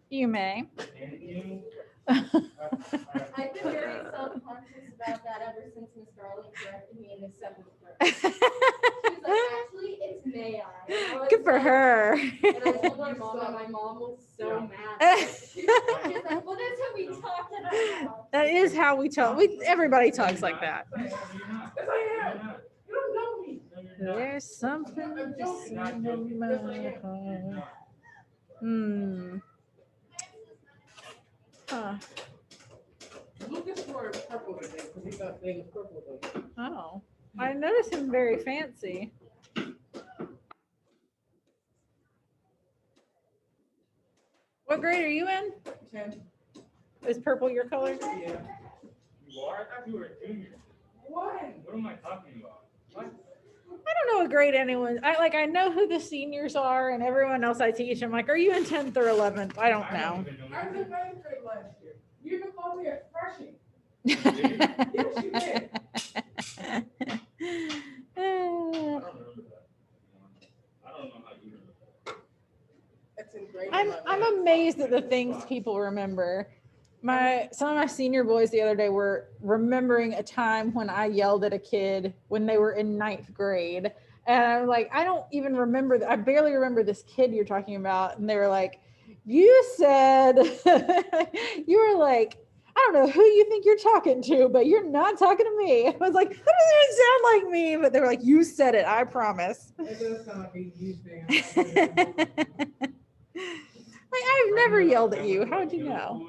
You may. Thank you. I've been very self-conscious about that ever since Miss Darling corrected me in the seventh grade. She was like, actually, it's May I. And I was Good for like- her. And I told my mom, and my mom was so mad. She's like, well, that's how we talk in our house. That is how we talk. Everybody talks like that. You're not. Yes, I am. You're not. You don't know me. No, you're not. There's something You're not in joking. my Yes, I am. You're heart. not. Hmm. Huh. Lucas wore purple today because he thought they was purple day. Oh. I noticed him very fancy. What grade are you in? 10. Is purple your color? Yeah. You are? I thought you were a junior. Why? What am I talking about? What? I don't know what grade anyone. I know who the seniors are and everyone else I teach. I'm like, are you in 10th or 11th? I don't know. even I was in ninth grade last year. You even called me a freshie. Yes, you did. Yes, you did. I don't remember that. I don't know how you remember that. That's in grade I'm 11. amazed at the things people remember. Some of my senior boys the other day were remembering a time when I yelled at a kid when they were in ninth grade. And I'm like, I don't even remember I barely remember this kid you're talking about. And they were like, you said you were like, I don't know who you think you're talking to, but you're not talking to me. I was like, that doesn't even sound like me. But they were like, you said it, I promise. It does sound like a huge thing. I've never yelled at you. How'd you know?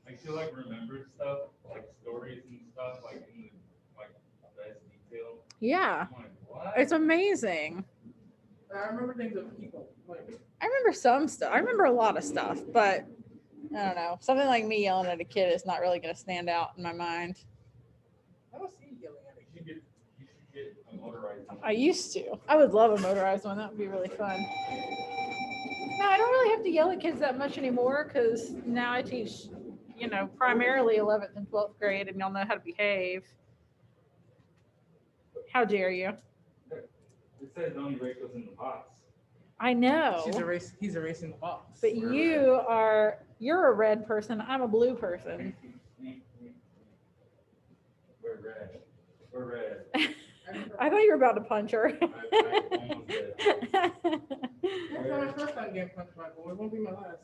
I feel like remember stuff, like stories and stuff, like in the best detail. Yeah, I'm like, what? it's amazing. I remember things of people. Like, I remember some stuff. I remember a lot of stuff, but I don't know. Something like me yelling at a kid is not really going to stand out in my mind. I don't see you yelling at me. You should get a motorized one. I used to. I would love a motorized one. That would be really fun. No, I don't really have to yell at kids that much anymore because now I teach, primarily 11th and 12th grade, and y'all know how to behave. How dare you? It says only Rachel's in the box. I know. He's erasing the box. But you're a red person. I'm a blue person. We're red. We're red. I thought you were about to punch her. I almost did. That's not my first time getting punched by a boy. It won't be my last.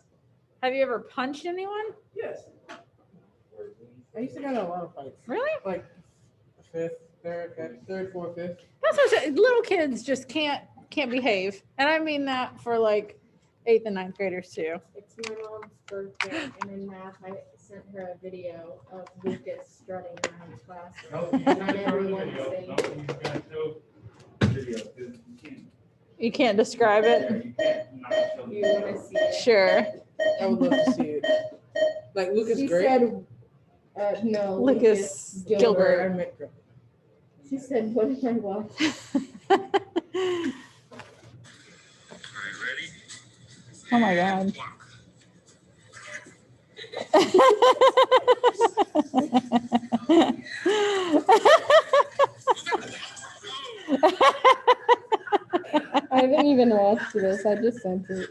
Have you ever punched anyone? Yes. I used to get in a lot of fights. Really? Like third, fourth, fifth. That's what little kids just can't behave, and I mean that for like 8th and 9th graders too. It's my mom's birthday, and in math, I sent her a video of Lucas strutting around his class. No, you And gotta show the everyone video. saying, No, you gotta show the video, 'cause you can't. You can't describe it. You can't not show the you want video. to see it? Sure. I would love to see it. Like Lucas She Gray. said, no, Lucas I Gilbert. met Gray. She said, what did I watch? Oh my God. I haven't even watched this. I just sent it.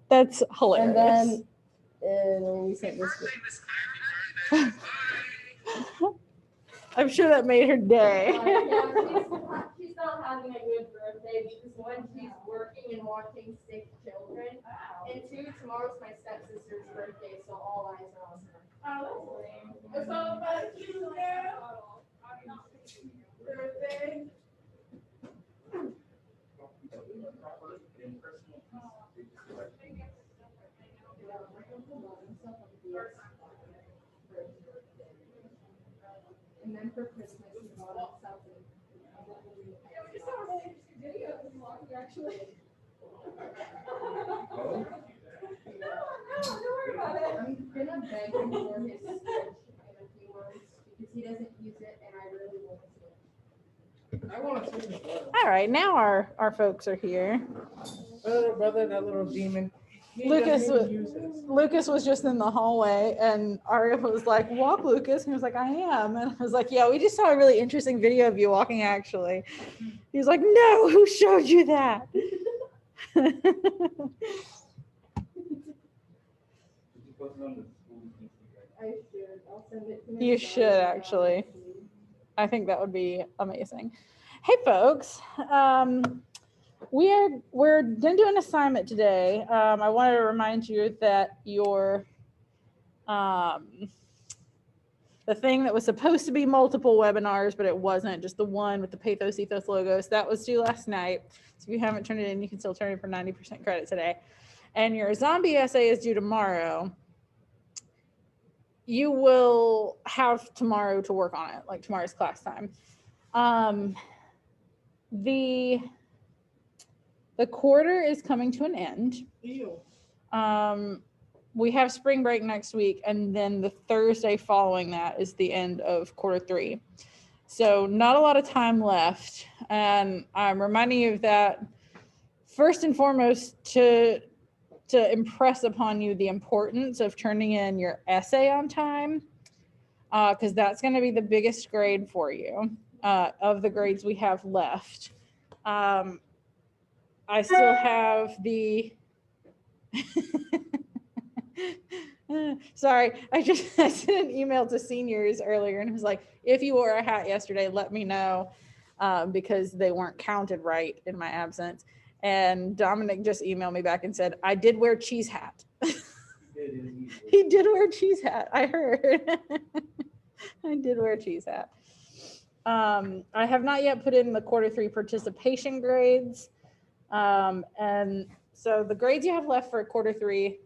That's hilarious. And then we sent this. I'm sure that made her day. She's not having a good birthday because one, she's working and watching sick children, and two, tomorrow's my stepsister's birthday, so all eyes are on her. Oh, it's all about you, girl. Birthday. And then for Christmas, we bought something. You saw a really interesting video of him walking, actually. Don't worry about it. I'm gonna beg him for his Switch in a few months because he doesn't use it, and I really want to. I want to see his brother. All right, now our folks are here. My little brother, that little demon. He Lucas doesn't even use this. Lucas was just in the hallway, and Aria was like, "Walk, Lucas," and he was like, "I am," and I was like, "Yeah, we just saw a really interesting video of you walking. Actually," he was like, "No, who showed you that?" post it on the school Instagram. I should. I'll send it to my You son should, and actually. I'll see. I think that would be amazing. Hey folks, we're gonna do an assignment today. I wanted to remind you that your the thing that was supposed to be multiple webinars, but it wasn't, just the one with the Pathos Ethos logos, that was due last night. So if you haven't turned it in, you can still turn it for 90% credit today. And your zombie essay is due tomorrow. You will have tomorrow to work on it, like tomorrow's class time. The quarter is coming to an end. Ew. We have spring break next week, and then the Thursday following that is the end of quarter 3. So not a lot of time left. And I'm reminding you of that first and foremost to impress upon you the importance of turning in your essay on time, because that's going to be the biggest grade for you of the grades we have left. I still have the sorry, I sent an email to seniors earlier and was like, if you wore a hat yesterday, let me know, because they weren't counted right in my absence. And Dominic just emailed me back and said, I did wear cheese hat. He did wear cheese hat. I heard. I did wear cheese hat. I have not yet put in the quarter 3 participation grades. And so the grades you have left for quarter 3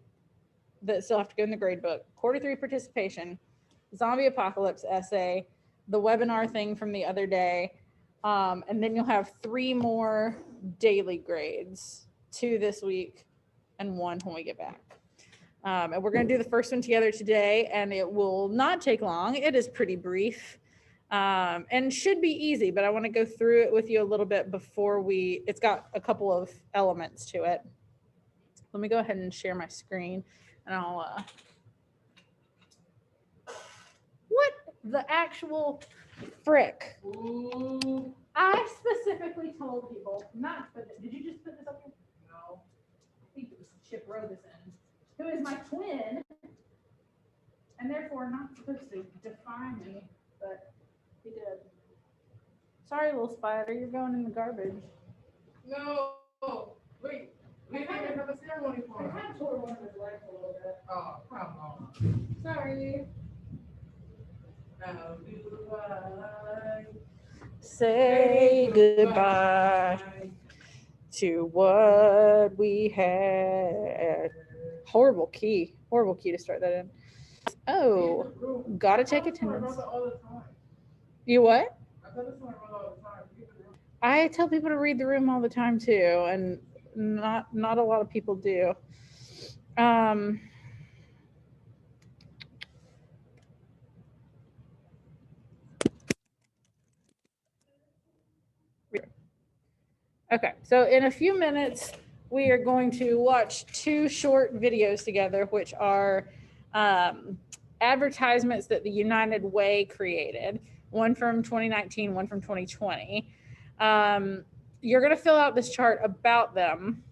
that still have to go in the grade book: quarter 3 participation, zombie apocalypse essay, the webinar thing from the other day. And then you'll have 3 more daily grades, 2 this week and 1 when we get back. And we're going to do the first one together today, and it will not take long. It is pretty brief, and should be easy, but I want to go through it with you a little bit before it's got a couple of elements to it. Let me go ahead and share my screen, and I'll, what the actual frick? Ooh. I specifically told people not to put it. Did you just put this up here? No. I think it was Chip Robeson, who is my twin, and therefore not supposed to defy me, but he did. Sorry, little spider, you're going in the garbage. No. Wait. We didn't even have a ceremony I for him. kind of tore one of his legs a little bit. Oh, come on. Sorry. Now goodbye. Say goodbye to what we had. Horrible key to start that in. Oh, gotta take attendance. You what? I tell people to read the room all the time too, and not a lot of people do. Okay, so in a few minutes, we are going to watch 2 short videos together, which are advertisements that the United Way created, one from 2019, one from 2020. You're going to fill out this chart about them.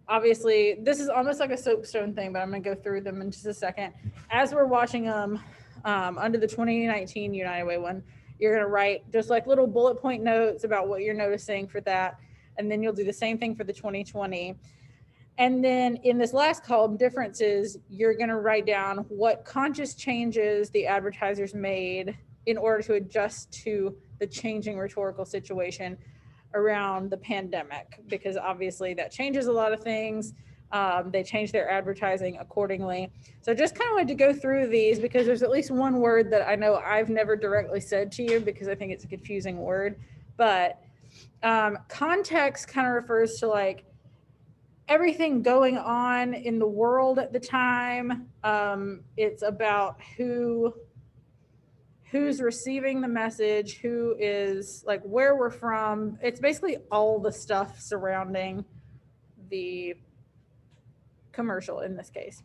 Obviously, this is almost like a soapstone thing, but I'm going to go through them in just a second. As we're watching them, under the 2019 United Way one, you're going to write just like little bullet point notes about what you're noticing for that. And then you'll do the same thing for the 2020. And then in this last column, differences, you're going to write down what conscious changes the advertisers made in order to adjust to the changing rhetorical situation around the pandemic, because obviously that changes a lot of things. They change their advertising accordingly. So just kind of wanted to go through these because there's at least one word that I know I've never directly said to you because I think it's a confusing word, but context kind of refers to like everything going on in the world at the time. It's about who's receiving the message, who is like where we're from. It's basically all the stuff surrounding the commercial in this case.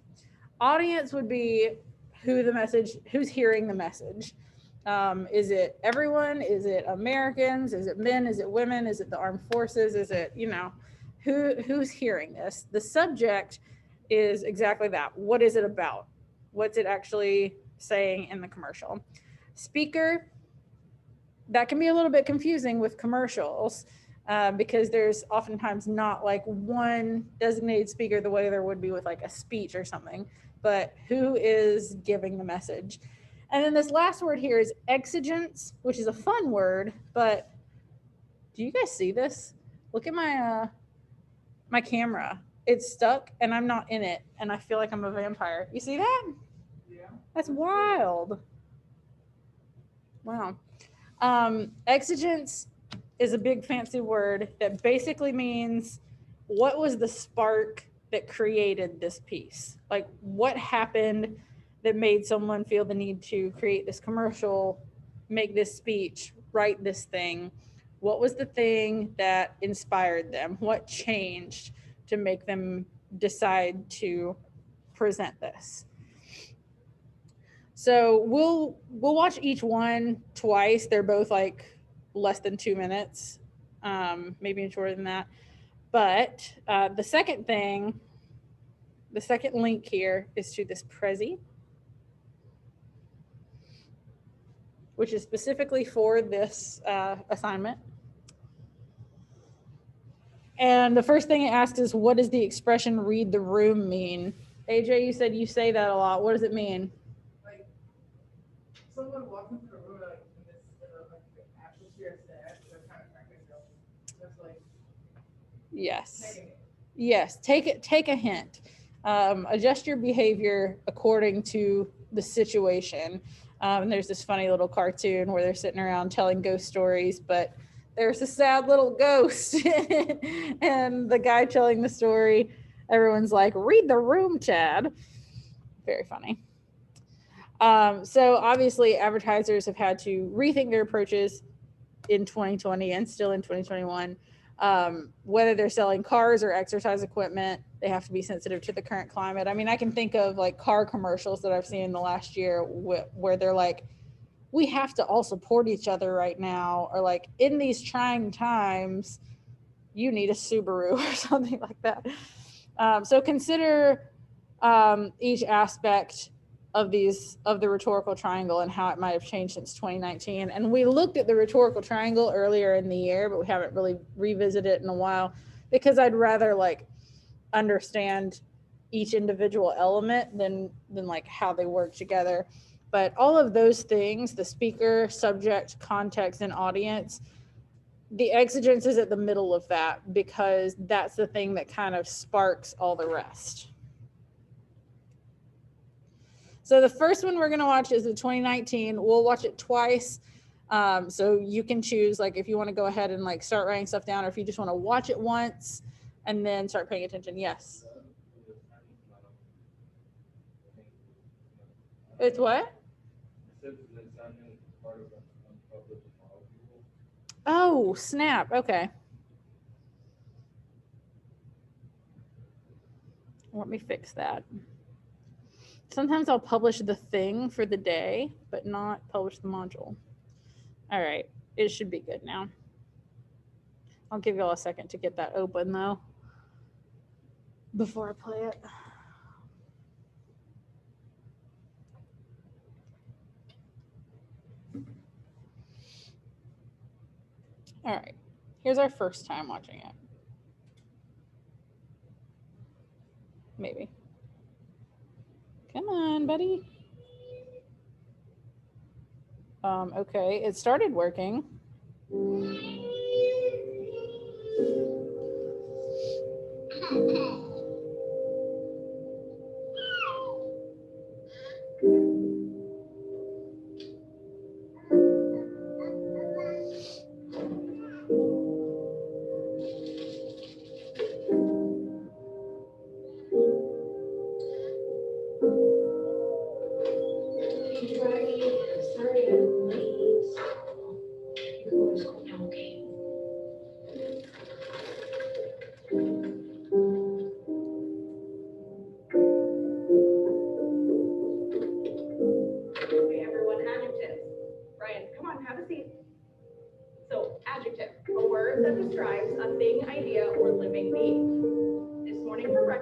Audience would be who's hearing the message. Is it everyone? Is it Americans? Is it men? Is it women? Is it the armed forces? Is it, who's hearing this? The subject is exactly that. What is it about? What's it actually saying in the commercial? Speaker, that can be a little bit confusing with commercials because there's oftentimes not like one designated speaker the way there would be with like a speech or something, but who is giving the message? And then this last word here is exigence, which is a fun word, but do you guys see this? Look at my my camera. It's stuck and I'm not in it, and I feel like I'm a vampire. You see that? Yeah. That's wild. Wow. Exigence is a big fancy word that basically means what was the spark that created this piece? Like what happened that made someone feel the need to create this commercial, make this speech, write this thing? What was the thing that inspired them? What changed to make them decide to present this? So we'll watch each one twice. They're both like less than 2 minutes, maybe shorter than that. But the second link here is to this Prezi, which is specifically for this assignment. And the first thing it asked is, what does the expression read the room mean? AJ, you said you say that a lot. What does it mean? Like someone walking through a room like in this like atmosphere set, they're kind of cracking jokes. That's like Yes. taking it. Yes. Take a hint. Adjust your behavior according to the situation. And there's this funny little cartoon where they're sitting around telling ghost stories, but there's a sad little ghost. And the guy telling the story, everyone's like, read the room, Chad. Very funny. So obviously advertisers have had to rethink their approaches in 2020 and still in 2021. Whether they're selling cars or exercise equipment, they have to be sensitive to the current climate. I mean, I can think of like car commercials that I've seen in the last year where they're like, we have to all support each other right now, or like in these trying times, you need a Subaru or something like that. So consider each aspect of the rhetorical triangle and how it might have changed since 2019. And we looked at the rhetorical triangle earlier in the year, but we haven't really revisited it in a while because I'd rather like understand each individual element than like how they work together. But all of those things, the speaker, subject, context, and audience, the exigence is at the middle of that because that's the thing that kind of sparks all the rest. So the first one we're going to watch is the 2019. We'll watch it twice. So you can choose like if you want to go ahead and like start writing stuff down, or if you just want to watch it once and then start paying attention. Yes. It's what? Oh, snap. Okay. Let me fix that. Sometimes I'll publish the thing for the day, but not publish the module. All right. It should be good now. I'll give y'all a second to get that open though before I play it. All right. Here's our first time watching it. Maybe. Come on, buddy. Okay, it started working.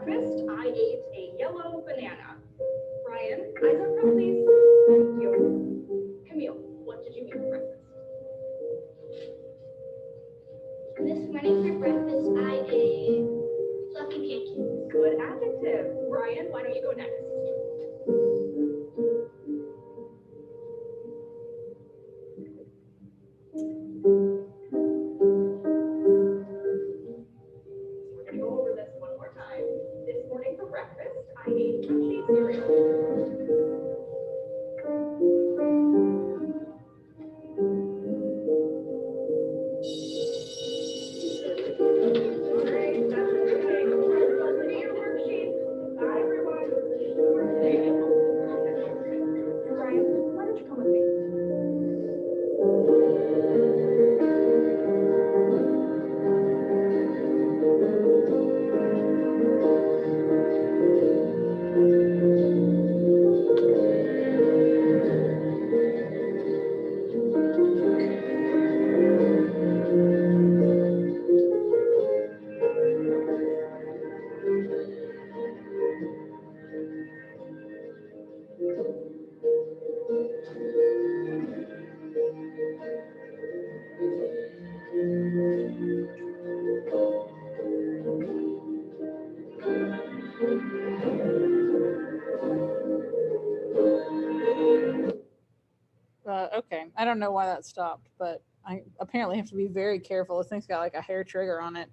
breakfast, I ate a yellow banana. Ryan, eyes up front, please. Thank you. Camille, what did you eat for breakfast? This morning for breakfast, I ate fluffy pancakes. Good adjective. Ryan, why don't you go next? We're gonna go over this one more time. This morning for breakfast, I ate crunchy cereal. Alright, that's okay. Look at your worksheet. Bye, everyone. Ryan, why don't you come with me? Okay, I don't know why that stopped, but I apparently have to be very careful. This thing's got like a hair trigger on it.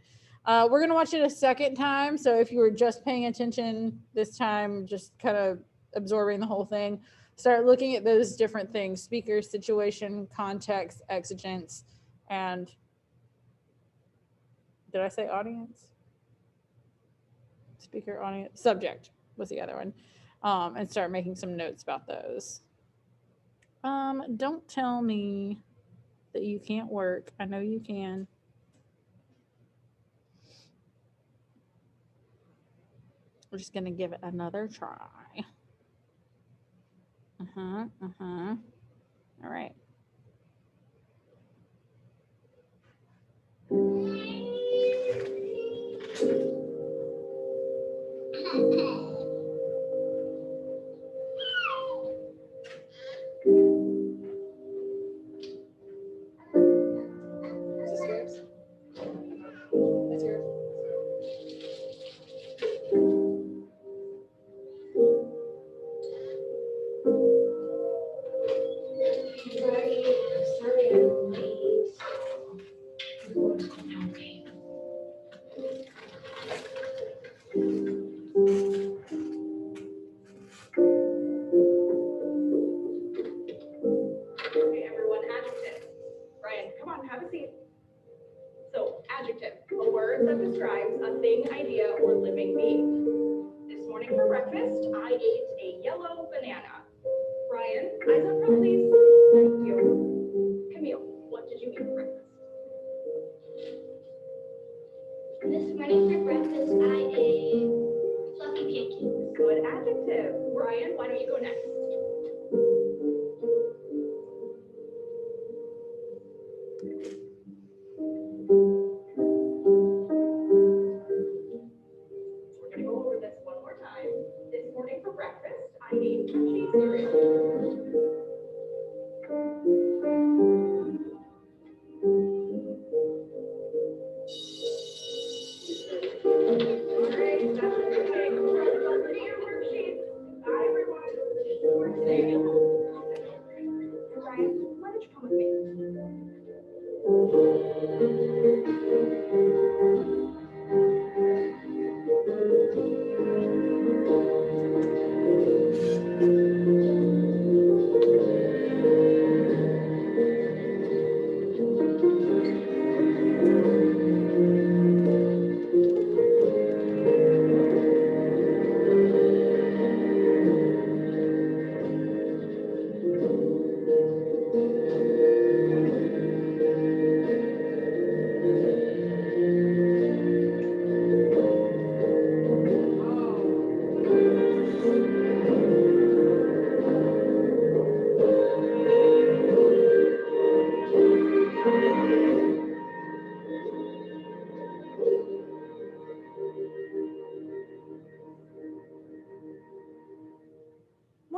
We're gonna watch it a second time, so if you were just paying attention this time, just kind of absorbing the whole thing, start looking at those different things: speaker, situation, context, exigence, and did I say audience? Speaker, audience, subject was the other one, and start making some notes about those. Don't tell me that you can't work. I know you can. We're just gonna give it another try. All right. Is this yours? That's yours? Sorry, I'm late. Okay, everyone, adjective. Ryan, come on, have a seat. So, adjective, a word that describes a thing, idea, or living being. This morning for breakfast, I ate a yellow banana. Ryan, eyes up front, please. Thank you. Camille, what did you eat for breakfast? This morning for breakfast, I ate fluffy pancakes. Good adjective. Ryan, why don't you go next? We're gonna go over this one more time. This morning for breakfast, I ate crunchy cereal. Alright, that's okay. Look at your worksheet. Bye, everyone. Ryan, why don't you come with me?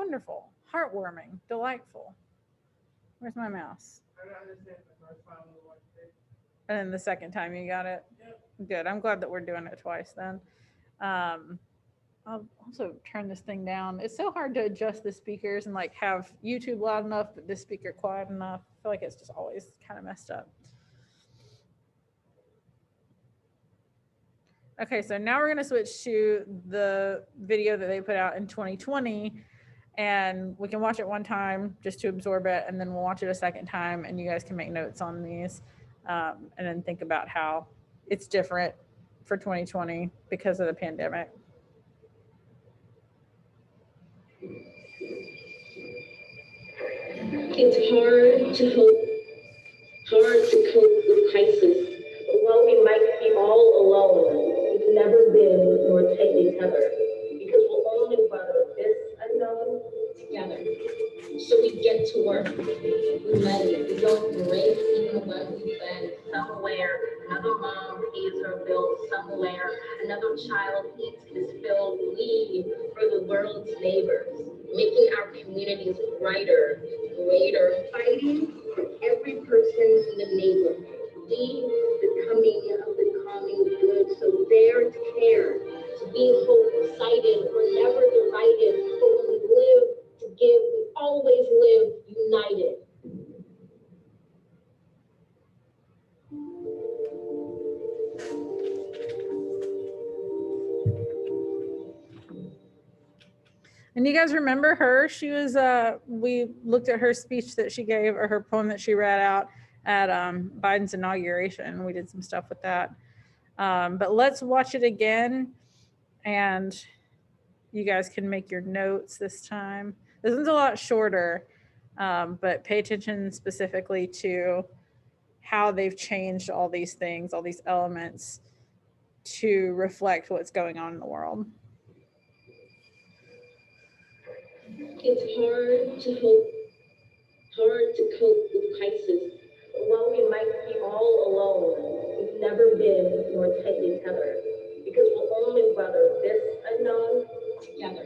wonderful, heartwarming, delightful. Where's my mouse? I don't understand the first time we watched it. And then the second time you got it. Yep. Good. I'm glad that we're doing it twice then. I'll also turn this thing down. It's so hard to adjust the speakers and like have YouTube loud enough, but this speaker quiet enough. I feel like it's just always kind of messed up. Okay, so now we're going to switch to the video that they put out in 2020, and we can watch it one time just to absorb it, and then we'll watch it a second time, and you guys can make notes on these, and then think about how it's different for 2020 because of the pandemic. It's hard to cope with crisis. While we might be all alone, we've never been more tightly tethered because we'll only weather this unknown together. So we get to work. We meditate. We don't break even when we bend. Somewhere, another mom pays her bills. Somewhere, another child eats his fill. We are the world's neighbors, making our communities brighter, greater, fighting for every person in the neighborhood. We, the coming of the calming good, so dare to care, to be hope excited, we're never divided, but when we live to give, we always live united. And you guys remember her? She was, we looked at her speech that she gave, or her poem that she read out at Biden's inauguration. We did some stuff with that. But let's watch it again, and you guys can make your notes this time. This one's a lot shorter, but pay attention specifically to how they've changed all these things, all these elements to reflect what's going on in the world. It's hard to cope with crisis. While we might be all alone, we've never been more tightly tethered because we'll only weather this unknown together.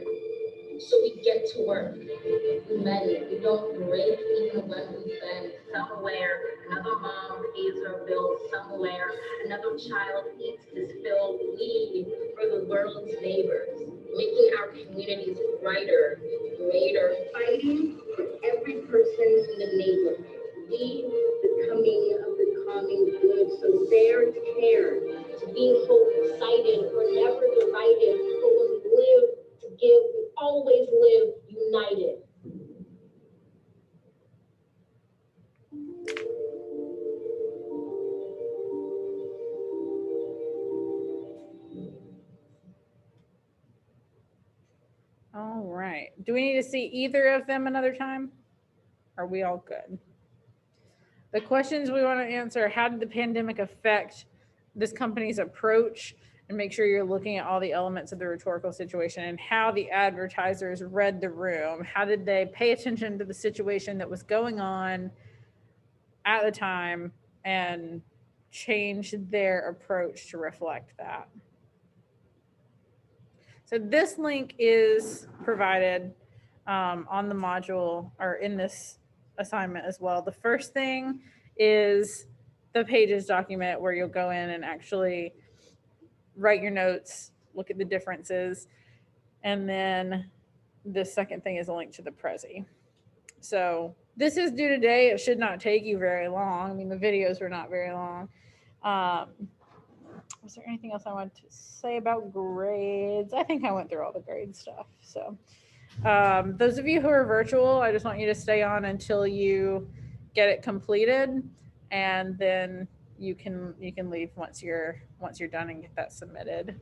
So we get to work. We meditate. We don't break even when we bend. Somewhere, another mom pays her bills. Somewhere, another child eats his fill. We are the world's neighbors, making our communities brighter, greater, fighting for every person in the neighborhood. We, the coming of the calming good, so dare to care, to be hope excited, we're never divided, but when we live to give, we always live united. All right. Do we need to see either of them another time? Are we all good? The questions we want to answer: how did the pandemic affect this company's approach? And make sure you're looking at all the elements of the rhetorical situation and how the advertisers read the room. How did they pay attention to the situation that was going on at the time and change their approach to reflect that? So this link is provided on the module, or in this assignment as well. The first thing is the Pages document, where you'll go in and actually write your notes, look at the differences. And then the second thing is a link to the Prezi. So this is due today. It should not take you very long. I mean, the videos were not very long. Was there anything else I wanted to say about grades? I think I went through all the grade stuff. So those of you who are virtual, I just want you to stay on until you get it completed, and then you can leave once you're done and get that submitted.